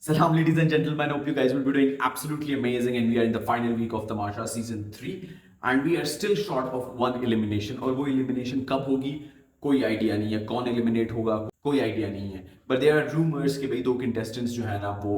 Salam, ladies and gentlemen. Hope you guys will be doing absolutely amazing. And we are in the final week of Tamasha season 3. And we are still short of one elimination. और वो elimination कब होगी कोई idea नहीं है. कौन eliminate होगा कोई आइडिया नहीं है. But there are rumors कि भाई दो contestants जो है ना वो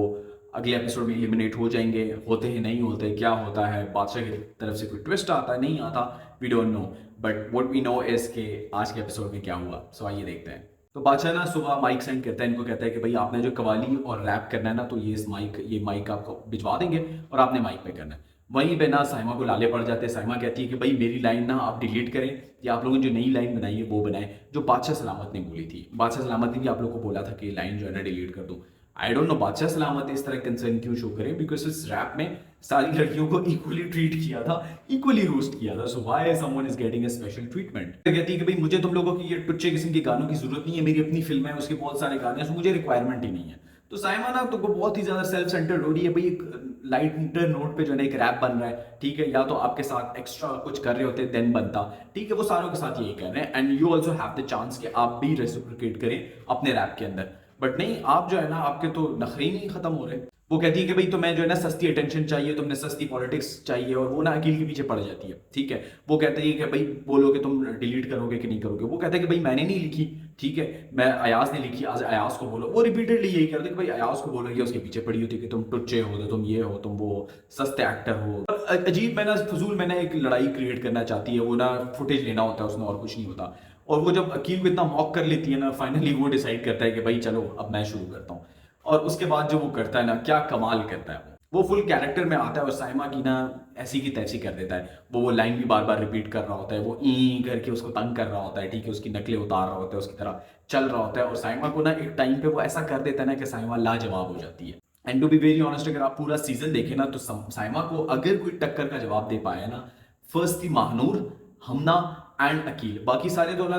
अगले एपिसोड में eliminate हो जाएंगे. होते हैं नहीं होते, क्या होता है, बादशाह की तरफ से कोई ट्विस्ट आता है नहीं आता, we don't know. But what we know is कि आज के एपिसोड में क्या हुआ. So आइए देखते हैं. तो बादशाह ना सुबह माइक सेंड करता है, इनको कहता है कि भाई आपने जो कवाली और रैप करना है ना, तो ये माइक आपको भिजवा देंगे और आपने माइक पे करना है. वहीं पे ना साइमा को लाले पड़ जाते हैं. साइमा कहती है कि भाई मेरी लाइन ना आप डिलीट करें या आप लोगों ने जो नई लाइन बनाई है वो बनाएं जो बादशाह सलामत ने बोली थी. बादशाह सलामत ने भी आप लोग को बोला था कि लाइन जो है ना डिलीट कर दो. आई डोंट नो बादशाह सलामत इस तरह कंसर्न क्यों शो करे, बिकॉज इस रैप में सारी लड़कियों को इक्वली ट्रीट किया था, इक्वली रोस्ट किया था. So why someone is getting a special treatment. कहती है कि भाई मुझे तुम लोगों की ये टुच्चे किस्म के गानों की जरूरत नहीं है, मेरी अपनी फिल्म है, उसके बहुत सारे गाने हैं, मुझे रिक्वायरमेंट ही नहीं है. तो साइमा ना तो बहुत ही ज्यादा सेल्फ सेंटर्ड हो रही है. भाई एक लाइटर नोट पे जो है एक रैप बन रहा है, ठीक है, या तो आपके साथ एक्स्ट्रा कुछ कर रहे होते देन बनता, ठीक है, वो सारों के साथ यही कर रहे हैं. And you also have the chance कि आप भी रेसिप्रोकेट करें अपने रैप के अंदर. बट नहीं, आप जो है ना आपके तो नखरे नहीं खत्म हो रहे. वो कहती है कि भाई तुम्हें जो है ना सस्ती अटेंशन चाहिए, तुमने सस्ती पॉलिटिक्स चाहिए, और वो ना अकील के पीछे पड़ जाती है. ठीक है, वो कहते हैं कि भाई बोलो कि तुम डिलीट करोगे कि नहीं करोगे. वो कहते हैं कि भाई मैंने नहीं लिखी, ठीक है, मैं अयाज ने लिखी, आज अयाज को बोलो. वो रिपीटेडली यही करते कि भाई अयाज को बोलो, ये उसके पीछे पड़ी होती है कि तुम टुच्चे हो, तो तुम ये हो, तुम वो हो, सस्ते एक्टर हो. अजीब मैंने फजूल मैंने एक लड़ाई क्रिएट करना चाहती है. वो ना फुटेज लेना होता है उसमें और कुछ नहीं होता. और वो जब अकील को इतना मॉक कर लेती है ना, फाइनली वो डिसाइड करता है कि भाई चलो अब मैं शुरू करता हूँ. और उसके बाद जो वो करता है ना, क्या कमाल करता है. वो फुल कैरेक्टर में आता है और साइमा की ना ऐसी की तैसी कर देता है. वो लाइन भी बार बार रिपीट कर रहा होता है, वो ई करके उसको तंग कर रहा होता है, ठीक है, उसकी नकलें उतार रहा होता है, उसकी तरह चल रहा होता है. और साइमा को ना एक टाइम पे वो ऐसा कर देता है ना कि साइमा लाजवाब हो जाती है. And to be very honest, अगर आप पूरा सीजन देखें ना, तो साइमा को अगर कोई टक्कर का जवाब दे पाया ना, फर्स्ट थी महानूर, हमना एंड अकील. बाकी सारे तो ना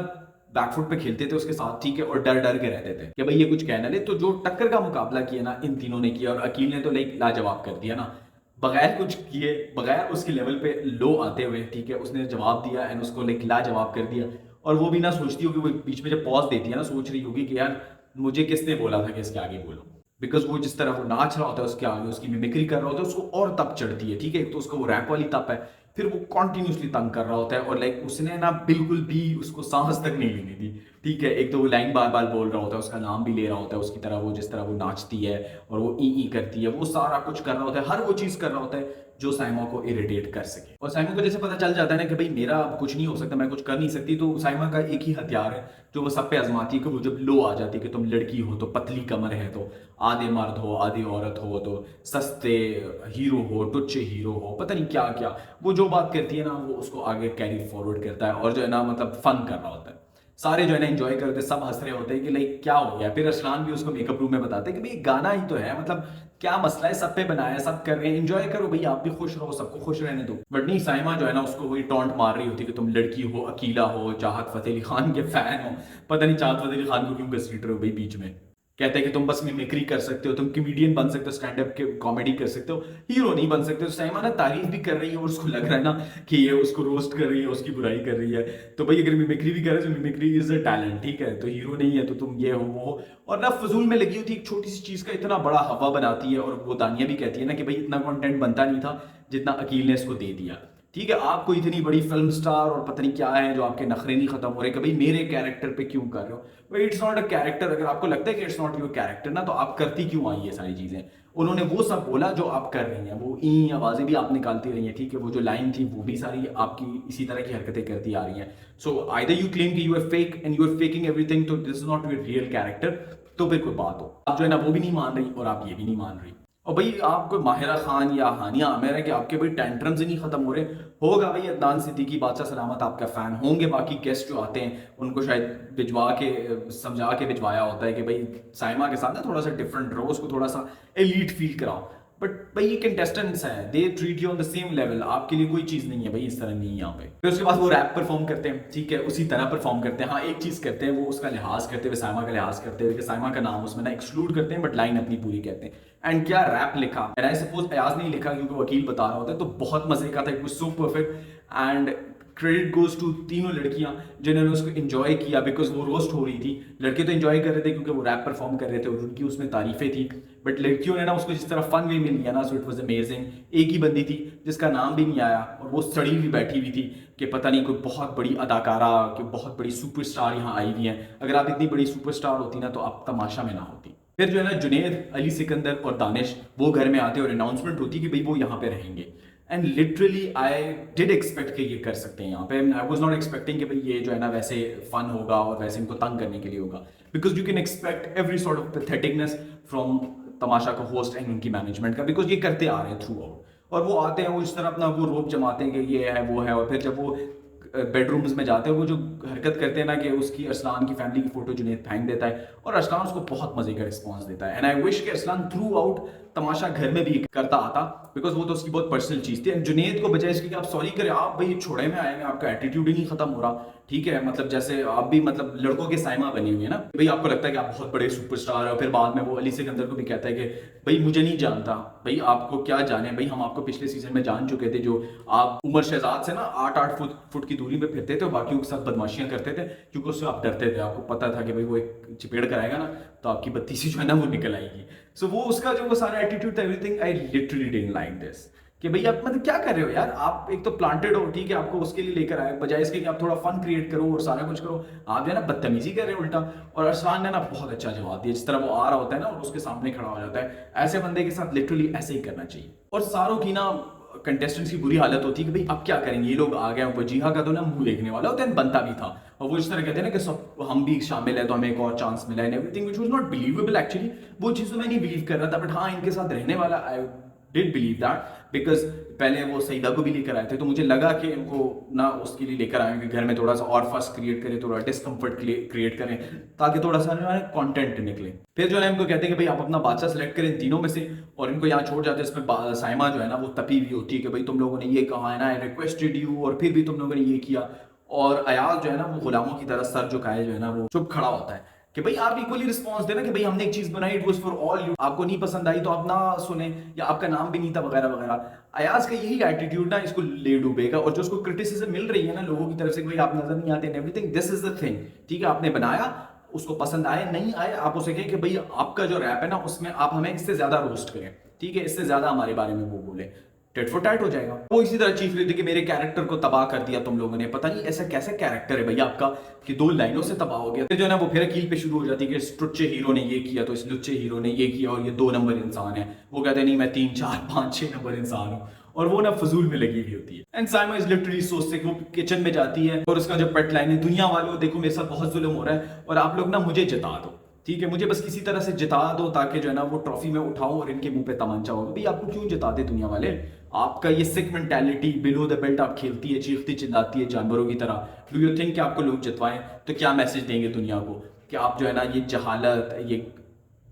बैकफुट पे खेलते थे उसके साथ, ठीक है, और डर डर के रहते थे कि भाई ये कुछ कहना नहीं. तो जो टक्कर का मुकाबला किया ना इन तीनों ने किया, और अकील ने तो लाइक लाजवाब कर दिया ना, बगैर कुछ किए, बगैर उसके लेवल पे लो आते हुए, ठीक है, उसने जवाब दिया एंड उसको लाइक लाजवाब कर दिया. और वो भी ना सोचती होगी, वो बीच में जब पॉज देती है ना, सोच रही होगी कि यार मुझे किसने बोला था कि इसके आगे बोलो. बिकॉज वो जिस तरह वो नाच रहा होता है उसके आगे, उसकी मिमिक्री कर रहा होता है, उसको और तप चढ़ती है. ठीक है, तो उसका वो रैप वाली तप है, फिर वो कॉन्टिन्यूसली तंग कर रहा होता है. और लाइक उसने ना बिल्कुल भी उसको सांस तक नहीं लेनी थी. ठीक है, एक तो वो लाइन बार बार बोल रहा होता है, उसका नाम भी ले रहा होता है, उसकी तरह वो जिस तरह वो नाचती है और वो ई करती है, वो सारा कुछ कर रहा होता है, हर वो चीज़ कर रहा होता है जो साइमा को इरिटेट कर सके. और साइमा को जैसे पता चल जाता है ना कि भाई मेरा कुछ नहीं हो सकता, मैं कुछ कर नहीं सकती, तो साइमा का एक ही हथियार है जो वो सब पे आजमाती है कि वो जब लो आ जाती है कि तुम लड़की हो तो पतली कमर है, तो आधे मर्द हो आधी औरत हो, तो सस्ते हीरो हो टुच्चे हीरो हो, पता नहीं क्या क्या, वो जो बात करती है ना वो उसको आगे कैरी फॉरवर्ड करता है. और जो है ना मतलब फन कर रहा होता है. सारे जो है ना एंजॉय करते, सब हंस रहे होते हैं कि लाइक क्या हो गया. फिर अरसलान भी उसको मेकअप रूम में बताते हैं कि भाई गाना ही तो है, मतलब क्या मसला है, सब पे बनाया, सब कर रहे हैं, एंजॉय करो भाई, आप भी खुश रहो, सबको खुश रहने दो. बट नहीं, साइमा जो है ना उसको वही टॉन्ट मार रही होती है कि तुम लड़की हो, अकीला हो, चाहत फतेह अली खान के फैन हो. पता नहीं चाहत फतेह अली खान को क्यों घसीट रहे हो भाई बीच में. कहते हैं कि तुम बस मिमिक्री कर सकते हो, तुम कॉमेडियन बन सकते हो, स्टैंड अप के कॉमेडी कर सकते हो, हीरो नहीं बन सकते. तो साइमा ना तारीफ भी कर रही है और उसको लग रहा है ना कि ये उसको रोस्ट कर रही है, उसकी बुराई कर रही है. तो भाई अगर मिमिक्री भी कर रहे हो तो मिमिक्री इज अ टैलेंट, ठीक है, तो हीरो नहीं है तो तुम ये हो वो हो. और ना फजूल में लगी होती है, एक छोटी सी चीज का इतना बड़ा हवा बनाती है. और वो दानिया भी कहती है ना कि भाई इतना कंटेंट बनता नहीं था जितना अकील ने इसको दे दिया. ठीक है, आपको इतनी बड़ी फिल्म स्टार और पता नहीं क्या है जो आपके नखरे नहीं खत्म हो रहे कि भाई मेरे कैरेक्टर पे क्यों कर रहे हो. भाई इट्स नॉट अ कैरेक्टर. अगर आपको लगता है कि इट्स नॉट योर कैरेक्टर ना, तो आप करती क्यों आई ये सारी चीजें. उन्होंने वो सब बोला जो आप कर रही हैं, वो ई आवाजें भी आप निकालती रही हैं, ठीक है, वो जो लाइन थी वो भी सारी आपकी इसी तरह की हरकतें करती आ रही हैं. सो आइदर यू क्लेम कि you are fake and you are faking everything, तो this is not your real character, तो फिर कोई बात हो. आप जो है ना वो भी नहीं मान रही और आप ये भी नहीं मान रही. और भाई आपको माहिरा खान या हानिया आमिर है कि आपके भाई टेंट्रम्स ही नहीं खत्म हो रहे. होगा भाई अदनान सिद्दीकी, बादशाह सलामत आपका फैन होंगे, बाकी गेस्ट जो आते हैं उनको शायद भिजवा के समझा के भिजवाया होता है कि भाई साइमा के साथ ना थोड़ा सा डिफरेंट रहो, उसको थोड़ा सा एलीट फील कराओ. बट भाई ये कंटेस्टेंट्स हैं, they treat you on the same level. आपके लिए कोई चीज नहीं है भाई, इस तरह नहीं है यहाँ पे. फिर उसके बाद वो रैप परफॉर्म करते हैं, ठीक है, उसी तरह परफॉर्म करते हैं. हाँ, एक चीज करते हैं, वो उसका लिहाज करते हुए, साइमा का लिहाज करते हुए, कि साइमा का नाम उसमें ना एक्सक्लूड करते हैं, बट लाइन अपनी पूरी कहते हैं. एंड क्या रैप लिखा, एंड आई सपोज अयाज नहीं लिखा क्योंकि वकील बता रहा होता है, तो बहुत मजे का था, it was so perfect. And credit goes to तीनों लड़कियां जिन्होंने उसको एंजॉय किया, बिकॉज वो रोस्ट हो रही थी। लड़के तो एंजॉय कर रहे थे क्योंकि वो रैप परफॉर्म कर रहे थे और उनकी उसमें तारीफें थी, बट लड़कियों ने ना उसको जिस तरह फन वे में लिया ना, सो इट वाज अमेजिंग। एक ही बंदी थी जिसका नाम भी नहीं आया और वो सड़ी हुई बैठी हुई थी कि पता नहीं कोई बहुत बड़ी अदाकारा, कि बहुत बड़ी सुपरस्टार यहाँ आई हुई है। अगर आप इतनी बड़ी सुपरस्टार होती ना तो आप तमाशा में ना होती। फिर जो है ना जुनैद, अली सिकंदर और दानिश वो घर में आते और अनाउंसमेंट होती कि भाई वो यहाँ पे रहेंगे। And literally I did expect कि ये कर सकते हैं यहाँ पे। आई वॉज नॉट एक्सपेक्टिंग कि भाई ये जो है ना वैसे फन होगा और वैसे इनको तंग करने के लिए होगा, because you can expect every sort of patheticness from Tamasha का होस्ट एंड उनकी मैनेजमेंट का, बिकॉज ये करते आ रहे हैं थ्रू आउट। और वो आते हैं, वो इस तरह अपना वो रोप जमाते हैं कि ये है वो है, और फिर जब वो बेडरूम्स में जाते हैं वो जो हरकत करते हैं ना कि उसकी अरसलान की फैमिली की फोटो जुनैद फेंक देता है और अरसलान उसको बहुत मजे का रिस्पॉन्स देता है। एंड आई विश कि अरसलान थ्रू आउट तमाशा घर में भी करता आता, बिकॉज वो तो उसकी बहुत पर्सनल चीज थी। एंड जुनैद को बजाय इसके कि आप सॉरी करें, आप भाई छोड़े में आए हैं, आपका एटीट्यूड ही नहीं खत्म हो रहा, ठीक है, मतलब जैसे आप भी मतलब लड़कों के साइमा बनी हुई है ना, भाई आपको लगता है कि आप बहुत बड़े सुपरस्टार, और फिर बाद में वो अली सिकंदर को भी कहता है कि भाई मुझे नहीं जानता, भाई आपको क्या जाने, भाई हम आपको पिछले सीजन में जान चुके थे, जो आप उमर शहजाद से ना 8-8 फुट की दूरी पे फिरते थे और बाकियों के साथ बदमाशियां करते थे, क्योंकि उससे आप डरते थे, आपको पता था कि भाई वो एक चिपेड़ कराएगा ना तो आपकी बत्ती सी जो है ना वो निकल आएगी। सो वो उसका जो वो सारा एटीट्यूड था, everything, I literally didn't like this कि भाई आप मतलब क्या कर रहे हो यार, आप एक तो प्लांटेड हो, ठीक है, आपको उसके लिए लेकर आए, बजाय इसके कि आप थोड़ा फन क्रिएट करो और सारा कुछ करो, आप जो है ना बदतमीजी कर रहे हो उल्टा। और अरसलान ने ना बहुत अच्छा जवाब दिया, जिस तरह वो आ रहा होता है ना और उसके सामने खड़ा हो जाता है, ऐसे बंदे के साथ लिटरली ऐसे ही करना चाहिए। और सारों की ना कंटेस्टेंट्स की बुरी हालत होती है कि भाई अब क्या करेंगे, ये लोग आ गए, वजीहा का तो ना मुंह देखने वाला होता है, बनता भी था, और वो इस तरह कहते हैं ना कि सब हम भी शामिल है तो हमें एक और चांस मिला है, everything which was not believable actually. वो चीज़ तो मैं नहीं बिलीव कर रहा था, बट हाँ इनके साथ रहने वाला I did believe that, because पहले वो सईदा को भी लेकर आए थे तो मुझे लगा कि इनको ना उसके लिए लेकर आए कि घर में थोड़ा सा और फस क्रिएट करें, थोड़ा डिस्कम्फर्ट क्रिएट करें, ताकि थोड़ा सा कंटेंट निकले। फिर जो है इनको कहते हैं कि भाई आप अपना बादशाह सेलेक्ट करें इन तीनों में से, और इनको यहाँ छोड़ जाते हैं। इसमें साइमा जो है ना वो तपी हुई होती है कि भाई तुम लोगों ने ये कहा है ना, आई रिक्वेस्टेड यू, और फिर भी तुम लोगों ने ये किया। और अयाज जो है ना वो गुलामों की तरह सर झुकाए जो है ना वो चुप खड़ा होता है कि भाई आप इक्वली रिस्पॉन्स देना कि भाई हमने एक चीज बनाई, it was for all you, आपको नहीं पसंद आई तो आप ना सुने, या आपका नाम भी नहीं था वगैरह वगैरह। अयाज का यही एटीट्यूड ना इसको ले डूबेगा, और जो उसको क्रिटिसिज्म मिल रही है ना लोगों की तरफ से कि भाई आप नजर नहीं आते, everything, this is the thing, ठीक है, आपने बनाया, उसको पसंद आए नहीं आए, आप उसे कहें कि भाई आपका जो रैप है ना उसमें आप हमें इससे ज्यादा रोस्ट करें, ठीक है, इससे ज्यादा हमारे बारे में वो बोले, टेट फॉर टैट हो जाएगा। वो इसी तरह चीख रही थी कि मेरे कैरेक्टर को तबाह कर दिया तुम लोगों ने, पता नहीं ऐसा कैसा कैरेक्टर है भैया आपका कि 2 लाइनों से तबाह हो गया। तो जो है ना वो फिर अकील पे शुरू हो जाती है कि इस टुच्चे हीरो ने ये किया तो इस लुच्चे हीरो ने ये किया और ये 2 नंबर इंसान है। वो कहते हैं नहीं मैं 3, 4, 5, 6 नंबर इंसान हूँ, और वो ना फजूल में लगी हुई होती है। एंड साइमा इज लिटरली सोचते कि वो किचन में जाती है और उसका जो पेट लाइन है, दुनिया वालों देखो मेरे साथ बहुत जुल्म हो रहा है और आप लोग ना मुझे जिता दो, ठीक है, मुझे बस किसी तरह से जिता दो ताकि जो है ना वो ट्रॉफी में उठाओ और इनके मुंह पे तमंचा होगा। भाई आपको क्यों जिता दे दुनिया वाले, आपका ये सिक मेंटालिटी, बिलो द बेल्ट आप खेलती है, चीखती चिल्लाती है जानवरों की तरह। डू यू थिंक कि आपको लोग जितवाएं तो क्या मैसेज देंगे दुनिया को कि आप जो है ना ये जहालत, ये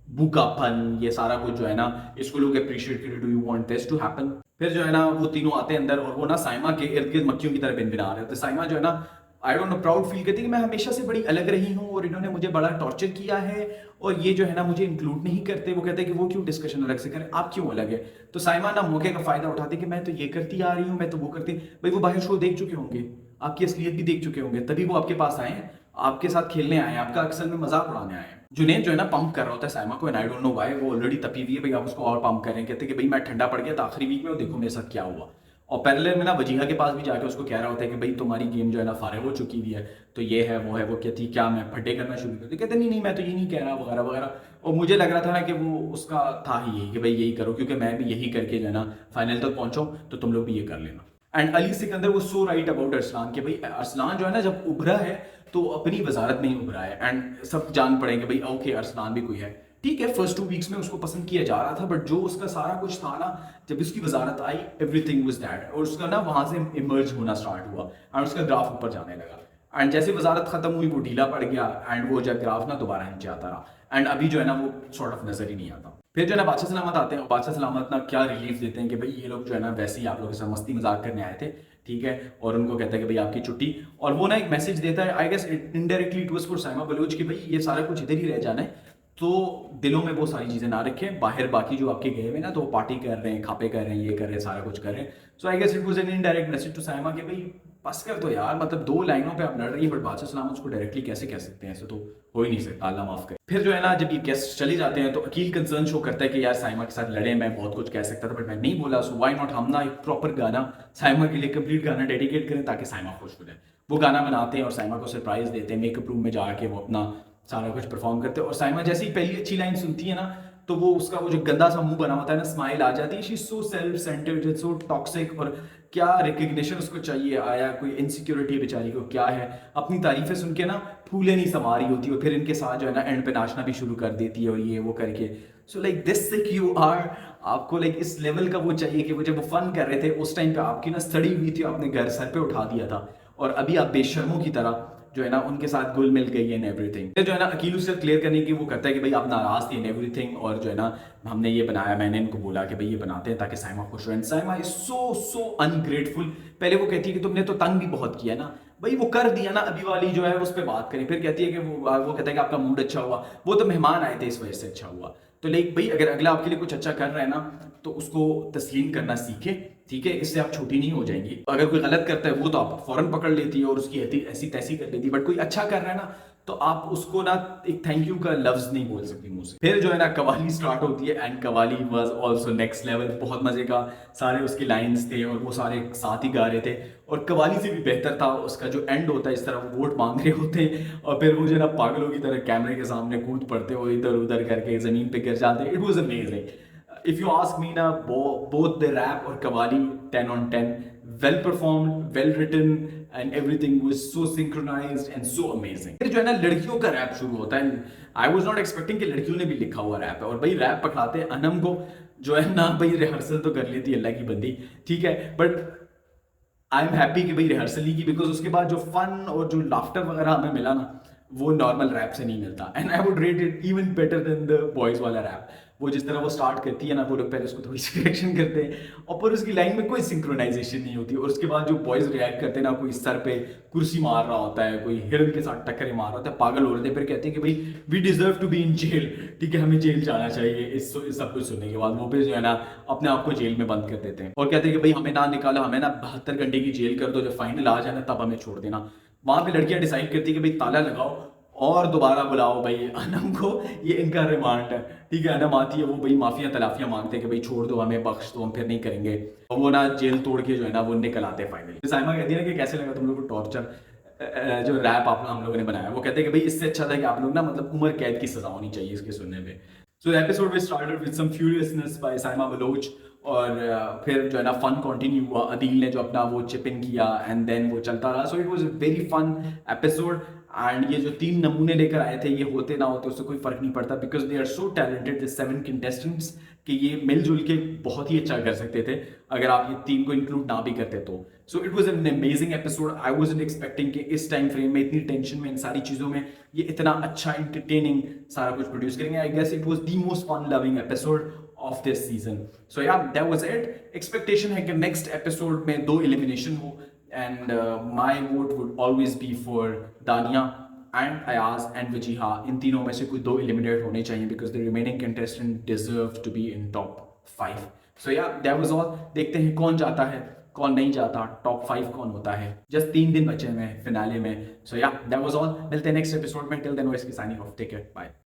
भूखापन, ये सारा कुछ जो है ना इसको लोग अप्रिशिएट करें। Do you want this to happen? फिर जो है ना वो तीनों आते हैं अंदर और वो ना साइमा के इर्द गिर्द मक्खियों की तरह भिन आ रहे थे। साइमा जो है ना I don't know proud feel करती कि मैं हमेशा से बड़ी अलग रही हूँ और इन्होंने मुझे बड़ा टॉर्चर किया है और ये जो है ना मुझे इंक्लूड नहीं करते। वो कहते हैं कि वो क्यों डिस्कशन अलग से करें, आप क्यों अलग है। तो साइमा ना मौके का फायदा उठाती कि मैं तो ये करती आ रही हूँ, मैं तो वो करती। भाई वो बाहर शो देख चुके होंगे, आपकी असलियत भी देख चुके होंगे, तभी वो आपके पास आए हैं, आपके साथ खेलने आए हैं, आपका अक्सर में मजाक उड़ाने आए हैं। जुनैद जो है ना पंप कर रहा होता है साइमा को, and I don't know why, वो ऑलरेडी तपी हुई है, भाई आप उसको और पंप कर रहे हैं। कहते हैं कि भाई मैं ठंडा पड़ गया था आखिरी वीक में और देखो मेरे साथ क्या हुआ। और पैरेलल में ना वजीहा के पास भी जाके उसको कह रहा होता है कि भाई तुम्हारी गेम जो है ना फारिग हो चुकी हुई है, तो ये है वो है। वो कहती क्या मैं फड्डे करना शुरू कर, कहते नहीं नहीं मैं तो ये नहीं कह रहा वगैरह वगैरह। और मुझे लग रहा था ना कि वो उसका था ही यही कि भाई यही करो, क्योंकि मैं भी यही करके जो है ना फाइनल तक पहुंचो, तो तुम लोग भी ये कर लेना। एंड अली सिकंदर वो सो राइट अबाउट अरसलान कि भाई अरसलान जो है ना जब उभरा है तो अपनी वजारत में ही उभरा है, एंड सब जान पड़े कि भाई ओके अरसलान भी कोई है, ठीक है। फर्स्ट 2 वीक्स में उसको पसंद किया जा रहा था, बट जो उसका सारा कुछ था ना जब उसकी वजारत आई, एवरीथिंग वाज दैट, और उसका ना वहां से इमर्ज होना स्टार्ट हुआ एंड उसका ग्राफ ऊपर जाने लगा। एंड जैसे वजारत खत्म हुई वो ढीला पड़ गया एंड वो जब ग्राफ ना दोबारा नीचे आता रहा, एंड अभी जो है ना वो सॉर्ट ऑफ नजर ही नहीं आता। फिर जो है ना बादशाह सलामत आते हैं और बादशाह सलामत ना क्या रिलीफ देते हैं कि भाई ये लोग जो है ना वैसे ही आप लोगों के साथ मस्ती मजाक करने आए थे, ठीक है। और उनको कहता है कि भाई आपकी छुट्टी, और वो ना एक मैसेज देता है, I guess indirectly it was for Saima Baloch कि भाई ये सारा कुछ इधर ही रह जाना है, तो दिलों में वो सारी चीजें ना रखें, बाहर बाकी जो आपके गए हुए ना तो वो पार्टी कर रहे हैं, खापे कर रहे हैं, ये कर रहे हैं, सारा कुछ कर रहे हैं। So I guess it was an indirect message to Saima कि भाई बस कर दो यार, मतलब 2 लाइनों पे आप लड़ रही है, बट बादशाह सलामत उसको डायरेक्टली कैसे कह सकते हैं, ऐसे तो हो ही नहीं सकता, अल्लाह माफ करे। फिर जो है ना, जब ये गेस्ट चले जाते हैं तो अकील कंसर्न शो करता है कि यार साइमा के साथ लड़े, मैं बहुत कुछ कह सकता था बट मैं नहीं बोला, सो व्हाई नॉट हम ना एक प्रॉपर गाना साइमा के लिए कंप्लीट गाना डेडिकेट करें ताकि साइमा खुश हो जाए। वो गाना बनाते हैं और साइमा को सरप्राइज देते हैं, मेकअप रूम में जाके वो अपना सारा कुछ परफॉर्म करते हैं, और साइमा जैसे ही पहली अच्छी लाइन सुनती है ना, तो वो उसका वो जो गंदा सा मुंह बना होता है ना, स्माइल आ जाती है, she so self centred, so toxic, और क्या रिकग्निशन उसको चाहिए, आया कोई इनसिक्योरिटी बेचारी को क्या है, अपनी तारीफें सुन के ना फूले नहीं समा रही होती, और फिर इनके साथ जो है ना एंड पे नाचना भी शुरू कर देती है और ये वो करके। So like this sick you are, आपको लाइक इस लेवल का वो चाहिए कि वो जब वो फन कर रहे थे उस टाइम पे आपकी ना सड़ी हुई थी, आपने घर सर पे उठा दिया था, और अभी आप बेशर्मों की तरह जो है ना उनके साथ घुल मिल गई एंड एवरीथिंग। जो है ना अकील उससे क्लियर करने की वो करता है कि भाई आप नाराज थे एंड एवरीथिंग, और जो है ना हमने ये बनाया, मैंने इनको बोला कि भाई ये बनाते हैं ताकि साइमा खुश हो, and Saima is so ungrateful. पहले वो कहती है कि तुमने तो तंग भी बहुत किया ना, भाई वो कर दिया ना, अभी वाली जो है उस पर बात करें। फिर कहती है कि वो कहता है कि आपका मूड अच्छा हुआ, वो तो मेहमान आए थे इस वजह से अच्छा हुआ। तो लाइक भाई अगर अगला आपके लिए कुछ अच्छा कर रहा है ना, तो उसको तस्लीम करना सीखे, ठीक है, इससे आप छोटी नहीं हो जाएंगी। अगर कोई गलत करता है वो तो आप फौरन पकड़ लेती है और उसकी ऐसी तैसी कर लेती है, बट कोई अच्छा कर रहा है ना, तो आप उसको ना एक थैंक यू का लफ्ज नहीं बोल सकती मुंह से। फिर जो है ना कवाली स्टार्ट होती है, and qawwali was also next level, बहुत मजे का, सारे उसके लाइंस थे और वो सारे साथ ही गा रहे थे, और कवाली से भी बेहतर था उसका जो एंड होता है, इस तरह वो वोट मांग रहे होते हैं और फिर वो जो है ना पागलों की तरह कैमरे के सामने कूद पड़ते हो, इधर उधर करके जमीन पे गिर जाते। It was amazing. If you ask me now, both the rap or Qawwali 10 on 10, well performed, well written, and everything was so synchronized and so amazing. फिर जो है ना लड़कियों का रैप शुरू होता है, आई वॉज नॉट एक्सपेक्टिंग कि लड़कियों ने भी लिखा हुआ रैप है, और भाई रैप पकड़ाते हैं अनम को, जो है ना भाई रिहर्सल तो कर लेती है अल्लाह की बंदी, ठीक है, बट आई एम हैप्पी कि भाई रिहर्सल ही की, बिकॉज उसके बाद जो फन और जो लाफ्टर वगैरह हमें मिला ना, वो नॉर्मल रैप से नहीं मिलता, and I would rate it even better than the boys वाला रैप। वो जिस तरह वो स्टार्ट करती है ना, वो लोग पहले उसको थोड़ी सी करेक्शन करते हैं और फिर उसकी लाइन में कोई सिंक्रोनाइजेशन नहीं होती, और उसके बाद जो बॉयज रिएक्ट करते हैं ना, कोई सर पे कुर्सी मार रहा होता है, कोई हिरन के साथ टक्कर मार रहा होता है, पागल हो रहे थे, फिर कहते हैं कि भाई we deserve to be in jail, ठीक है, हमें जेल जाना चाहिए। इस सब कुछ सुनने के बाद वो फिर जो है ना अपने आप को जेल में बंद कर देते हैं और कहते हैं कि भाई हमें ना निकालो, हमें ना 72 घंटे की जेल कर दो, जब फाइनल आ जाए ना तब हमें छोड़ देना। वहां पे लड़कियां डिसाइड करती है कि भाई ताला लगाओ और दोबारा बुलाओ भाई अनम को, ये इनका रिमांड है, ठीक है। अनम आती है, वो भाई माफिया तलाफियां मांगते हैं कि भाई छोड़ दो हमें, बख्श दो, हम फिर नहीं करेंगे, और वो ना जेल तोड़ के जो है ना वो निकल आते हैं फाइनली। साइमा कहती है ना कि कैसे लगा तुम लोग को टॉर्चर जो रैप आप हम लोगों ने बनाया। वो कहते हैं कि भाई इससे अच्छा था कि आप लोग ना मतलब उम्र कैद की सजा होनी चाहिए इसके सुनने में। सो एपिसोड में started with some furiousness by Saima Baloch, और फिर जो है ना फन कंटिन्यू हुआ, अदील ने जो अपना वो चिप इन किया एंड देन वो चलता रहा। So it was a very fun episode, and ये जो 3 नमूने लेकर आए थे, ये होते ना होते उससे कोई फर्क नहीं पड़ता, because they are so talented the 7 contestants कि ये मिलजुल के बहुत ही अच्छा कर सकते थे अगर आप ये 3 को इंक्लूड ना भी करते तो। सो it was an amazing episode. I wasn't expecting कि इस टाइम फ्रेम में, इतनी टेंशन में, इन सारी चीज़ों में ये इतना अच्छा एंटरटेनिंग सारा कुछ प्रोड्यूस करेंगे। I guess it was the most fun loving episode of this season. So yeah, that was it. Expectation है कि next episode में 2 elimination हो, and my vote would always be for Dania and Ayaz and Wajiha. इन तीनों में से कोई 2 eliminate होने चाहिए because the remaining contestant deserve to be in top 5. So yeah, that was all. देखते हैं कौन जाता है कौन नहीं जाता, टॉप 5 कौन होता है। जस्ट 3 दिन बचे हैं फिनाले में। सो या दैट वाज ऑल। मिलते हैं नेक्स्ट एपिसोड में। टिल देन वाइस की signing off. Take care, bye.